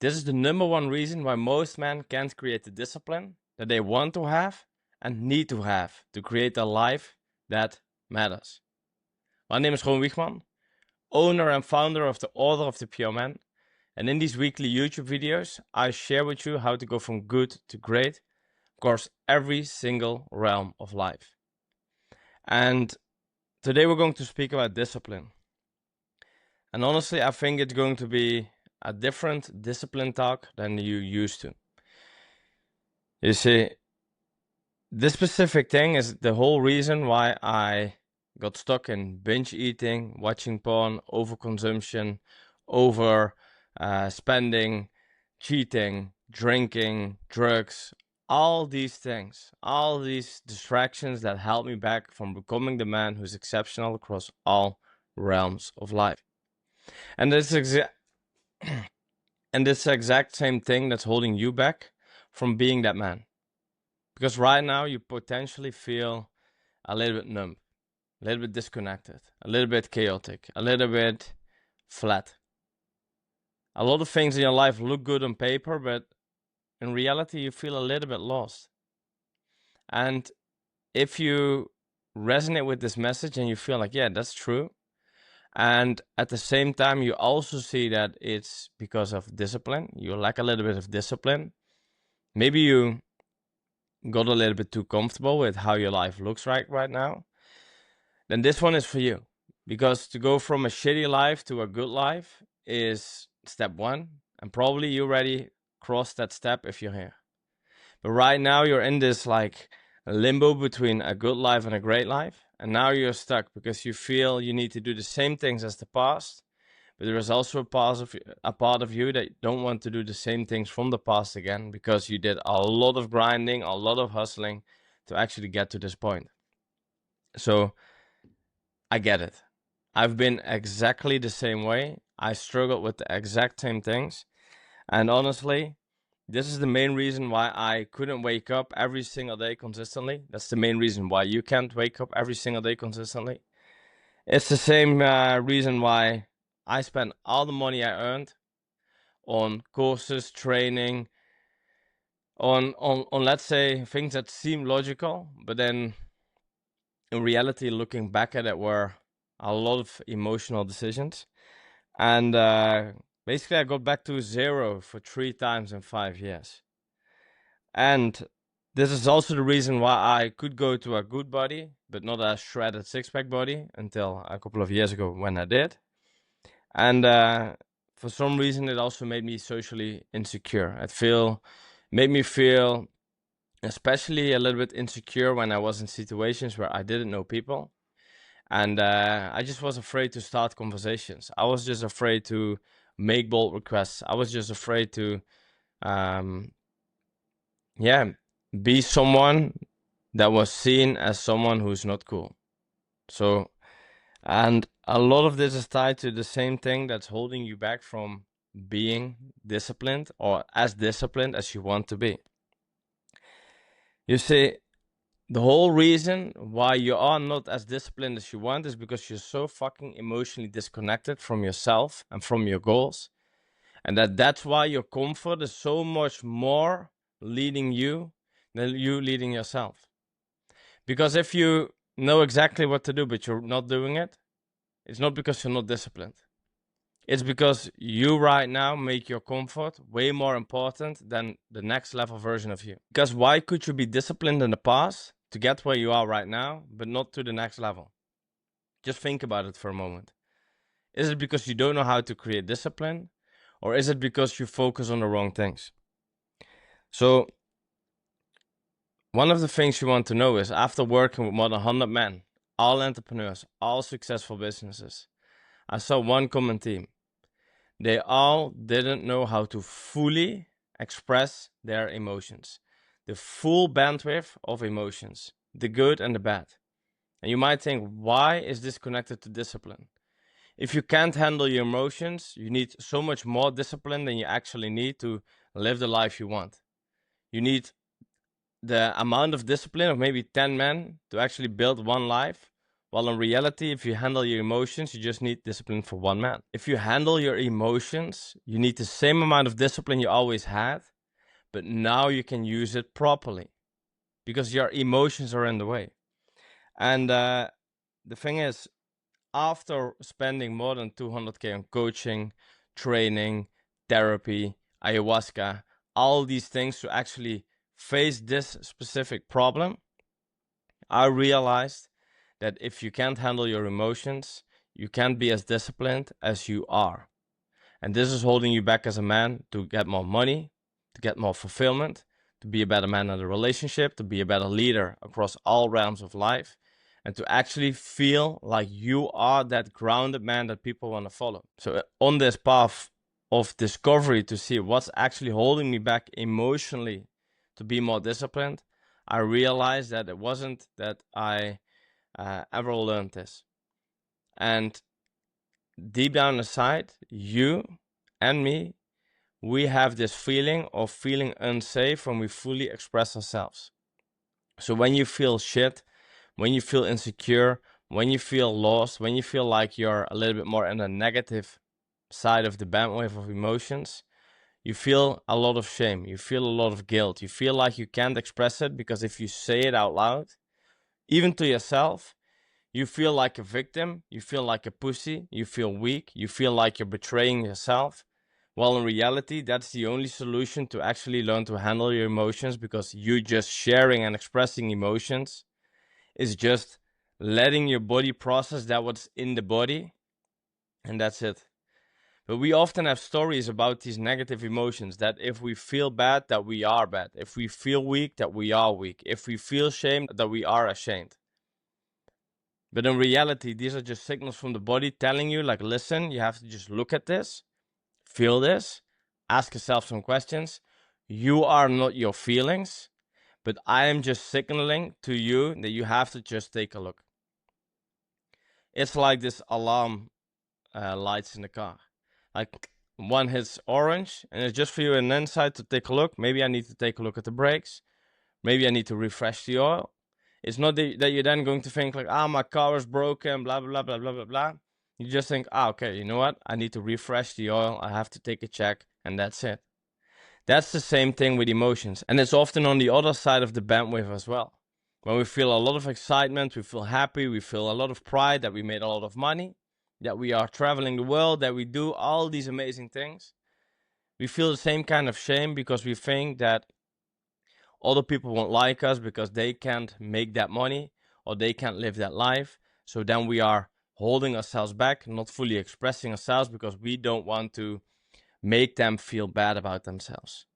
This is the number one reason why most men can't create the discipline that they want to have and need to have to create a life that matters. My name is Rowan Wiechmann, owner and founder of the Order of the Pure Man. And in these weekly YouTube videos, I share with you how to go from good to great across every single realm of life. And today we're going to speak about discipline. And honestly, I think it's going to be a different discipline talk than you used to. You see, this specific thing is the whole reason why I got stuck in binge eating, watching porn, overconsumption, over spending, cheating, drinking, drugs, all these things, all these distractions that held me back from becoming the man who's exceptional across all realms of life. And this exact same thing that's holding you back from being that man. Because right now you potentially feel a little bit numb, a little bit disconnected, a little bit chaotic, a little bit flat. A lot of things in your life look good on paper, but in reality you feel a little bit lost. And if you resonate with this message and you feel like, yeah, that's true, and at the same time you also see that it's because of discipline, you lack a little bit of discipline, maybe you got a little bit too comfortable with how your life looks right now, then this one is for you. Because to go from a shitty life to a good life is step one, and probably you already crossed that step if you're here. But right now you're in this like limbo between a good life and a great life, and now you're stuck because you feel you need to do the same things as the past, but there is also a part of you that don't want to do the same things from the past again because you did a lot of grinding, a lot of hustling to actually get to this point. So I get it. I've been exactly the same way. I struggled with the exact same things. And honestly, this is the main reason why I couldn't wake up every single day consistently. That's the main reason why you can't wake up every single day consistently. It's the same reason why I spent all the money I earned on courses, training, on let's say things that seem logical, but then in reality, looking back at it, were a lot of emotional decisions. And basically, I got back to zero for 3 times in 5 years. And this is also the reason why I could go to a good body, but not a shredded six-pack body until a couple of years ago when I did. And for some reason, it also made me socially insecure. Made me feel especially a little bit insecure when I was in situations where I didn't know people. And I just was afraid to start conversations. I was just afraid to make bold requests. I was just afraid to, be someone that was seen as someone who's not cool. So, and a lot of this is tied to the same thing that's holding you back from being disciplined or as disciplined as you want to be. You see, the whole reason why you are not as disciplined as you want is because you're so fucking emotionally disconnected from yourself and from your goals. And that's why your comfort is so much more leading you than you leading yourself. Because if you know exactly what to do, but you're not doing it, it's not because you're not disciplined. It's because you right now make your comfort way more important than the next level version of you. Because why could you be disciplined in the past to get where you are right now, but not to the next level? Just think about it for a moment. Is it because you don't know how to create discipline? Or is it because you focus on the wrong things? So, one of the things you want to know is, after working with more than 100 men, all entrepreneurs, all successful businesses, I saw one common theme. They all didn't know how to fully express their emotions. The full bandwidth of emotions, the good and the bad. And you might think, why is this connected to discipline? If you can't handle your emotions, you need so much more discipline than you actually need to live the life you want. You need the amount of discipline of maybe 10 men to actually build one life, While in reality, if you handle your emotions, you just need discipline for one man. If you handle your emotions, you need the same amount of discipline you always had, but now you can use it properly because your emotions are in the way. And the thing is, after spending more than 200K on coaching, training, therapy, ayahuasca, all these things to actually face this specific problem, I realized that if you can't handle your emotions, you can't be as disciplined as you are. And this is holding you back as a man to get more money, to get more fulfillment, to be a better man in the relationship, to be a better leader across all realms of life, and to actually feel like you are that grounded man that people want to follow. So on this path of discovery to see what's actually holding me back emotionally to be more disciplined, I realized that it wasn't that I ever learned this. And deep down inside, you and me, we have this feeling of feeling unsafe when we fully express ourselves. So when you feel shit, when you feel insecure, when you feel lost, when you feel like you're a little bit more in a negative side of the bandwidth of emotions, you feel a lot of shame, you feel a lot of guilt, you feel like you can't express it because if you say it out loud, even to yourself, you feel like a victim, you feel like a pussy, you feel weak, you feel like you're betraying yourself. Well, in reality, that's the only solution to actually learn to handle your emotions, because you just sharing and expressing emotions is just letting your body process that what's in the body, and that's it. But we often have stories about these negative emotions, that if we feel bad, that we are bad. If we feel weak, that we are weak. If we feel shame, that we are ashamed. But in reality, these are just signals from the body telling you, like, listen, you have to just look at this, feel this, ask yourself some questions. You are not your feelings, but I am just signaling to you that you have to just take a look. It's like this alarm lights in the car. Like, one hits orange, and it's just for you an insight to take a look. Maybe I need to take a look at the brakes. Maybe I need to refresh the oil. It's not that you're then going to think like, my car is broken, blah, blah, blah, blah, blah, blah. You just think, okay, you know what? I need to refresh the oil. I have to take a check, and that's it. That's the same thing with emotions. And it's often on the other side of the bandwidth as well. When we feel a lot of excitement, we feel happy, we feel a lot of pride that we made a lot of money, that we are traveling the world, that we do all these amazing things. We feel the same kind of shame because we think that other people won't like us because they can't make that money or they can't live that life. So then we are holding ourselves back, not fully expressing ourselves because we don't want to make them feel bad about themselves.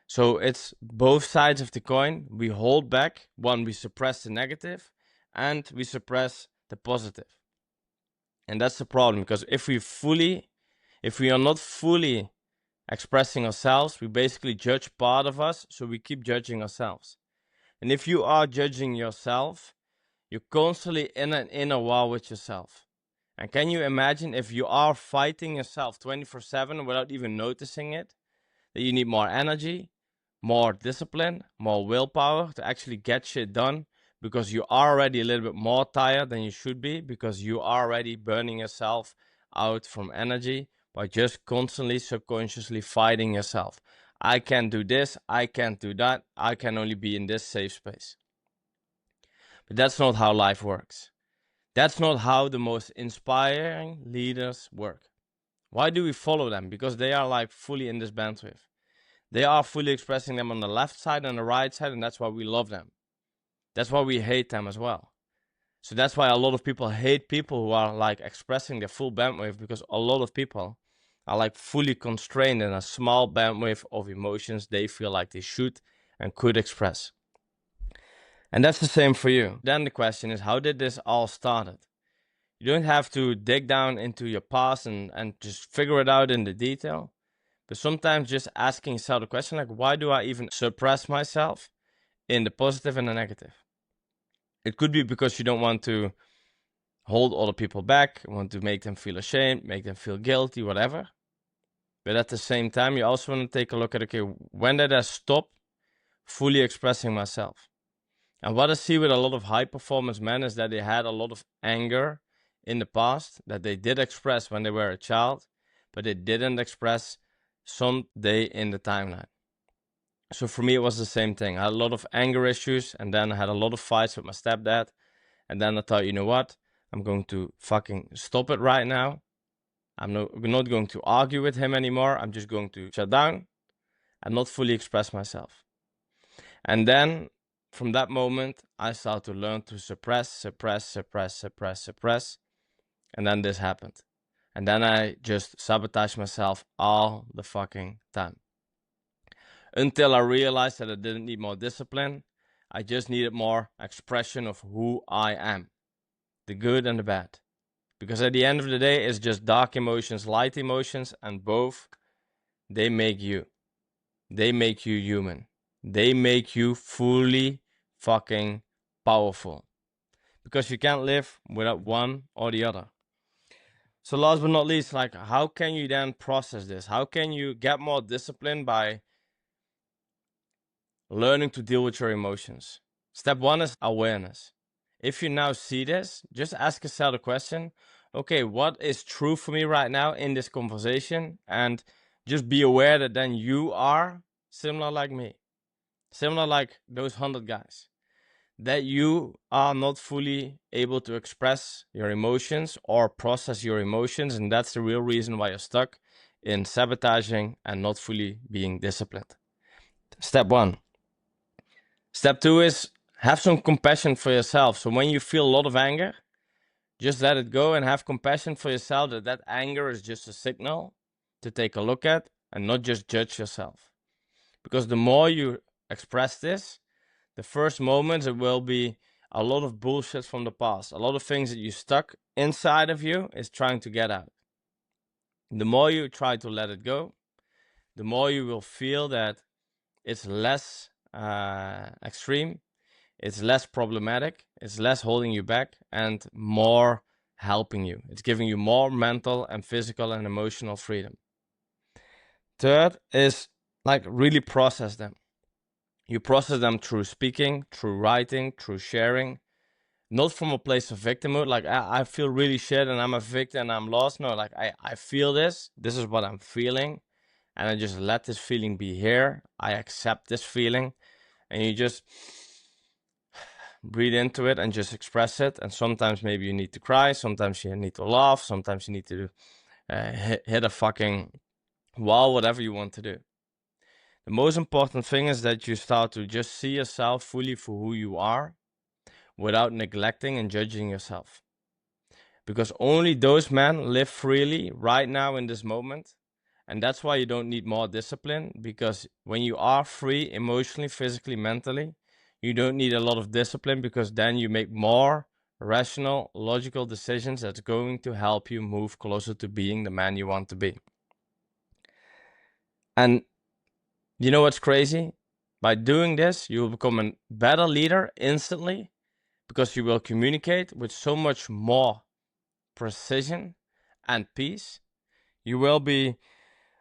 So it's both sides of the coin. We hold back. One, we suppress the negative, and we suppress the positive. And that's the problem, because if we are not fully expressing ourselves, we basically judge part of us, so we keep judging ourselves. And if you are judging yourself, you're constantly in an inner war with yourself. And can you imagine if you are fighting yourself 24/7 without even noticing it, that you need more energy, more discipline, more willpower to actually get shit done, because you are already a little bit more tired than you should be, because you are already burning yourself out from energy by just constantly subconsciously fighting yourself. I can't do this, I can't do that, I can only be in this safe space. But that's not how life works. That's not how the most inspiring leaders work. Why do we follow them? Because they are like fully in this bandwidth. They are fully expressing them on the left side and the right side, and that's why we love them. That's why we hate them as well. So that's why a lot of people hate people who are like expressing their full bandwidth, because a lot of people are like fully constrained in a small bandwidth of emotions they feel like they should and could express. And that's the same for you. Then the question is, how did this all started? You don't have to dig down into your past and just figure it out in the detail. But sometimes just asking yourself the question, like, why do I even suppress myself in the positive and the negative? It could be because you don't want to hold other people back, want to make them feel ashamed, make them feel guilty, whatever. But at the same time, you also want to take a look at, okay, when did I stop fully expressing myself? And what I see with a lot of high performance men is that they had a lot of anger in the past that they did express when they were a child, but they didn't express someday in the timeline. So for me, it was the same thing. I had a lot of anger issues, and then I had a lot of fights with my stepdad. And then I thought, you know what? I'm going to fucking stop it right now. I'm not going to argue with him anymore. I'm just going to shut down and not fully express myself. And then from that moment, I started to learn to suppress. And then this happened. And then I just sabotaged myself all the fucking time. Until I realized that I didn't need more discipline. I just needed more expression of who I am. The good and the bad. Because at the end of the day, it's just dark emotions, light emotions, and both, they make you. They make you human. They make you fully fucking powerful. Because you can't live without one or the other. So last but not least, like, how can you then process this? How can you get more discipline by learning to deal with your emotions? Step one is awareness. If you now see this, just ask yourself the question, okay, what is true for me right now in this conversation? And just be aware that then you are similar like me, similar like those 100 guys, that you are not fully able to express your emotions or process your emotions. And that's the real reason why you're stuck in sabotaging and not fully being disciplined. Step one. Step two is have some compassion for yourself. So when you feel a lot of anger, just let it go and have compassion for yourself that anger is just a signal to take a look at and not just judge yourself. Because the more you express this, the first moments it will be a lot of bullshit from the past. A lot of things that you stuck inside of you is trying to get out. The more you try to let it go, the more you will feel that it's less extreme, it's less problematic, it's less holding you back, and more helping you. It's giving you more mental and physical and emotional freedom. Third is like really process them. You process them through speaking, through writing, through sharing, not from a place of victimhood, like I feel really shit and I'm a victim and I'm lost. No, like I feel this is what I'm feeling, and I just let this feeling be here. I accept this feeling, and you just breathe into it and just express it. And sometimes maybe you need to cry, sometimes you need to laugh, sometimes you need to hit a fucking wall, whatever you want to do. The most important thing is that you start to just see yourself fully for who you are without neglecting and judging yourself. Because only those men live freely right now in this moment. And that's why you don't need more discipline, because when you are free emotionally, physically, mentally, you don't need a lot of discipline, because then you make more rational, logical decisions that's going to help you move closer to being the man you want to be. And you know what's crazy? By doing this, you will become a better leader instantly, because you will communicate with so much more precision and peace. You will be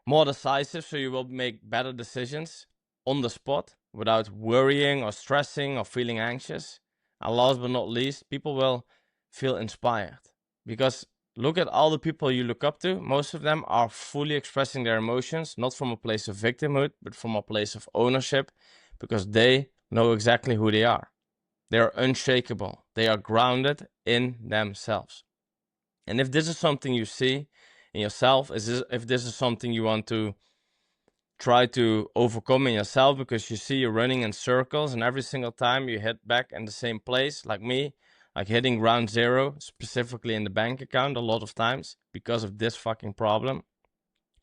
more decisive, so you will make better decisions on the spot without worrying or stressing or feeling anxious. And last but not least, people will feel inspired, because look at all the people you look up to. Most of them are fully expressing their emotions, not from a place of victimhood, but from a place of ownership, because they know exactly who they are. They are unshakable. They are grounded in themselves. And if this is something you see in yourself, if this is something you want to try to overcome in yourself, because you see you're running in circles and every single time you hit back in the same place, like me, like hitting ground zero, specifically in the bank account a lot of times because of this fucking problem,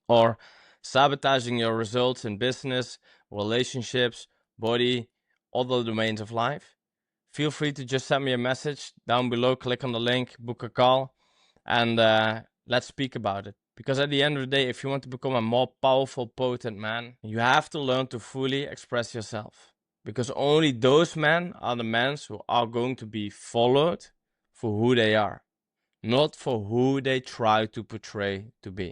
or sabotaging your results in business, relationships, body, all the domains of life, feel free to just send me a message down below, click on the link, book a call, and let's speak about it. Because at the end of the day, if you want to become a more powerful, potent man, you have to learn to fully express yourself. Because only those men are the men who are going to be followed for who they are, not for who they try to portray to be.